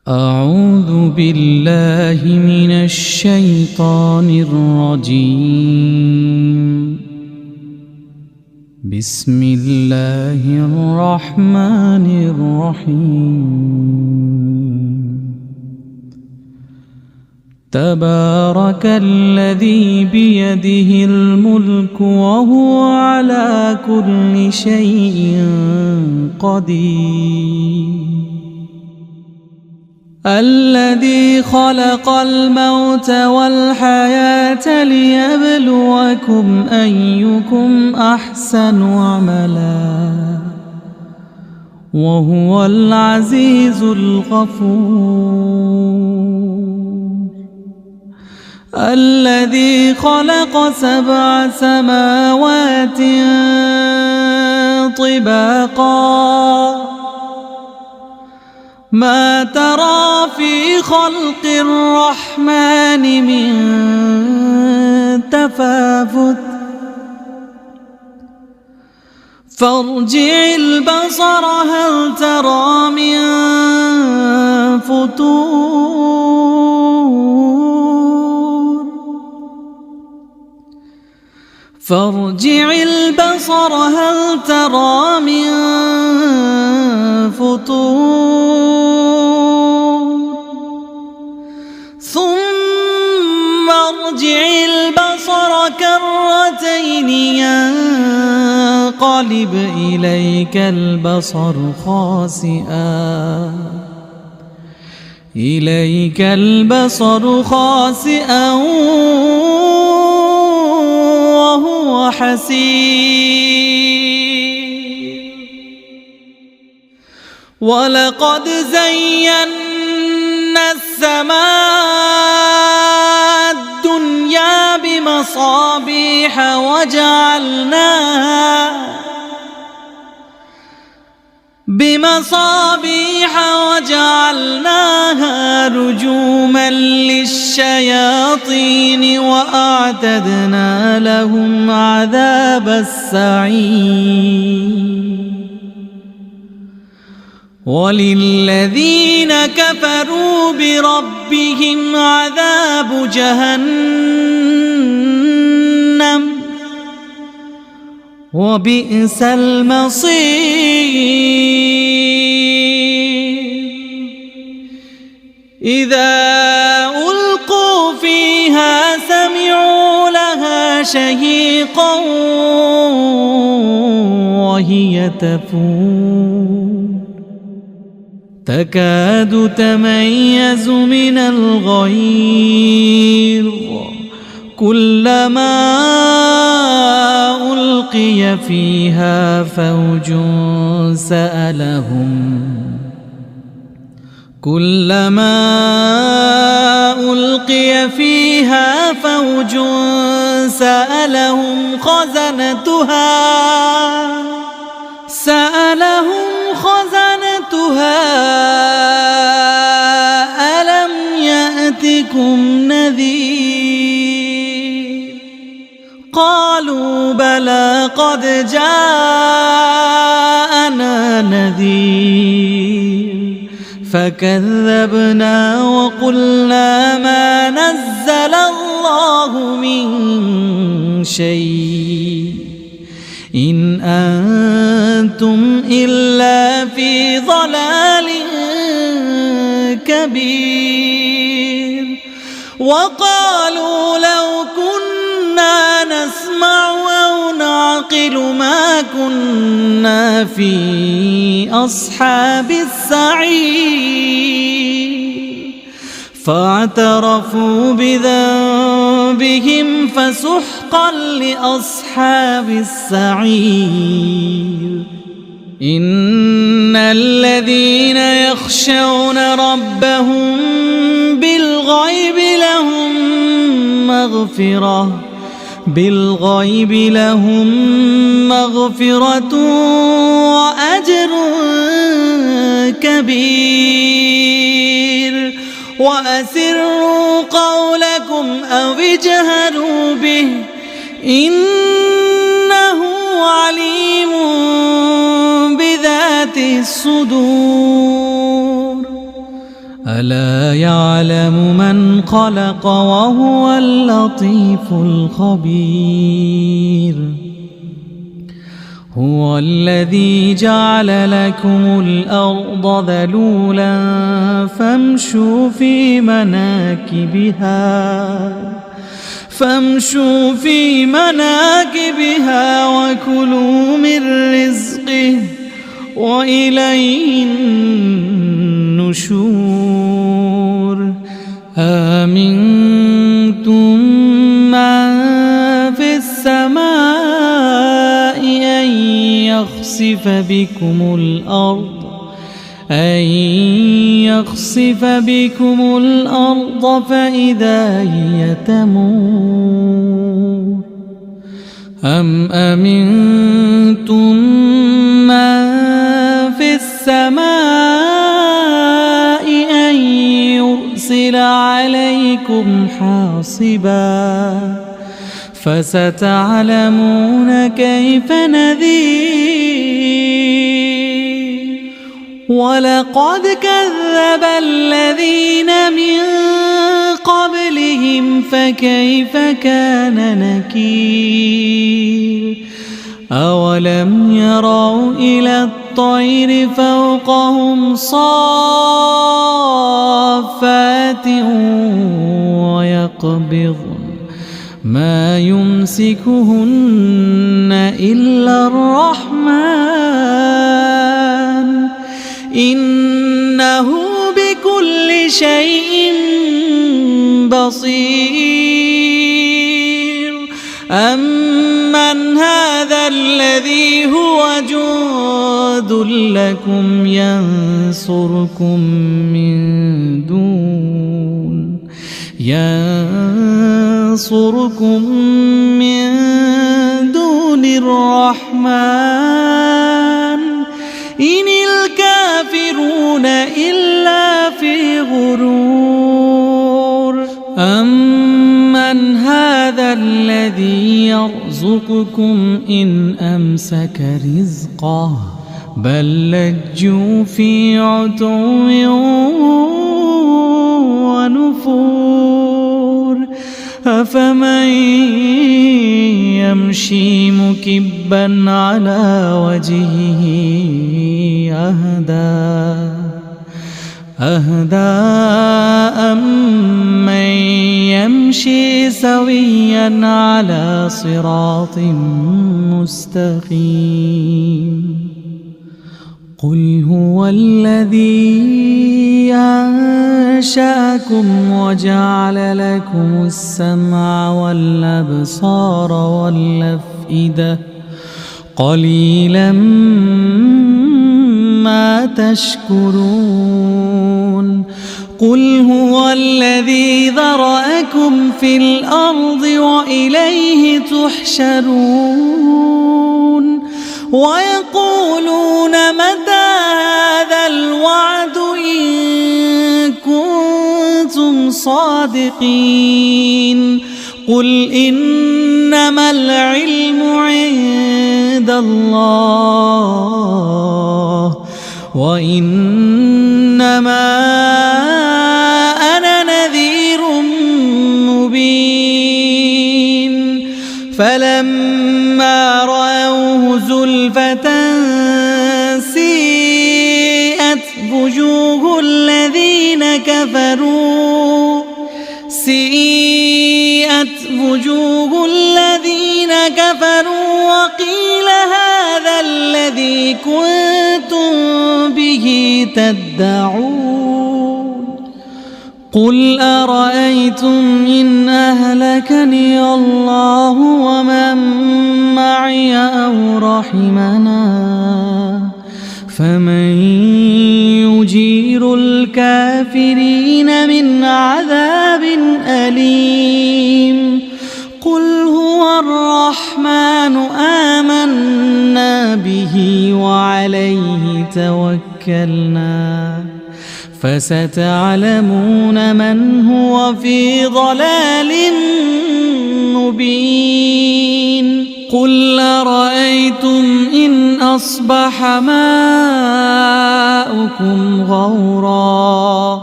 أعوذ بالله من الشيطان الرجيم. بسم الله الرحمن الرحيم. تبارك الذي بيده الملك وهو على كل شيء قدير. الذي خلق الموت والحياة ليبلوكم أيكم أحسن عملا وهو العزيز الغفور. الذي خلق 7 سماوات طباقا ما ترى في خلق الرحمن من تفاوت فارجع البصر هل ترى من فطور فارجع البصر هل ترى من فطور ثم ارجع البصر كرتين ينقلب إليك البصر خاسئا وهو حسير. ولقد زينا السماء الدنيا بمصابيح وجعلناها رجوما للشياطين وأعتدنا لهم عذاب السعير. وللذين كفروا بربهم عذاب جهنم وبئس المصير. إذا ألقوا فيها سمعوا لها شهيقا وهي تفور تكاد تميز من الغيظ كلما ألقي فيها فوج سألهم خزنتها ألم يأتكم نذير قالوا بلى قد جاءنا نذير فكذبنا وقلنا ما نزل الله من شيء إن أنتم إلا في ضلال كبير. وقالوا لو كنا نسمع أو نعقل ما كنا في أصحاب السعير فاعترفوا بذنبهم فسحقا لأصحاب السعير. إن الذين يخشون ربهم بالغيب لهم مغفرة وأجر كبير. وأسروا قولكم أو اجهروا به إنه عليم بذات الصدور. ألا يعلم من خلق وهو اللطيف الخبير هو الذي جعل لكم الأرض ذلولا فامشوا في مناكبها وكلوا من رزقه وإليه النشور أأمنتم من في السماء أن يخسف بكم الأرض فإذا هي تمور أم أمنتم من في السماء أن يرسل عليكم حاصبا فستعلمون كيف نذير ولقد كذب الذين من قبلهم فكيف كان نكير أولم يروا إلى الطير فوقهم صافات ويقبضن ما يمسكهن إلا الرحمن إنه بكل شيء بصير أمن هذا الذي هو جند لكم ينصركم من دون الرحمن إن الكافرون إلا في غرور أمن هذا الذي يرزقكم إن أمسك رزقه بل لجوا في عتو ونفور أفمن يمشي مكبا على وجهه أهدى أمن يمشي سويا على صراط مستقيم قل هو الذي أنشأكم وجعل لكم السمع والأبصار والأفئدة قليلا ما تشكرون قل هو الذي ذرأكم في الأرض وإليه تحشرون ويقولون متى هذا الوعد إن كنتم صادقين قل إنما العلم عند الله وإنما أنا نذير مبين فلما رأوه زلفة سيئت وجوه الذين كفروا وقيل هذا الذي كنتم به تدعون قل أرأيتم إن أهلكني الله ومن معي أو رحمنا فمن يجير الكافرين من عذاب أليم قل هو الرحمن آمنا به وعليه توكلنا فستعلمون من هو في ضلال مبين قل أرأيتم إن أصبح ماؤكم غورا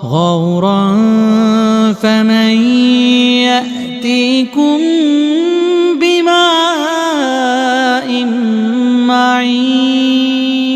غورا فمن يأتيكم بماء معين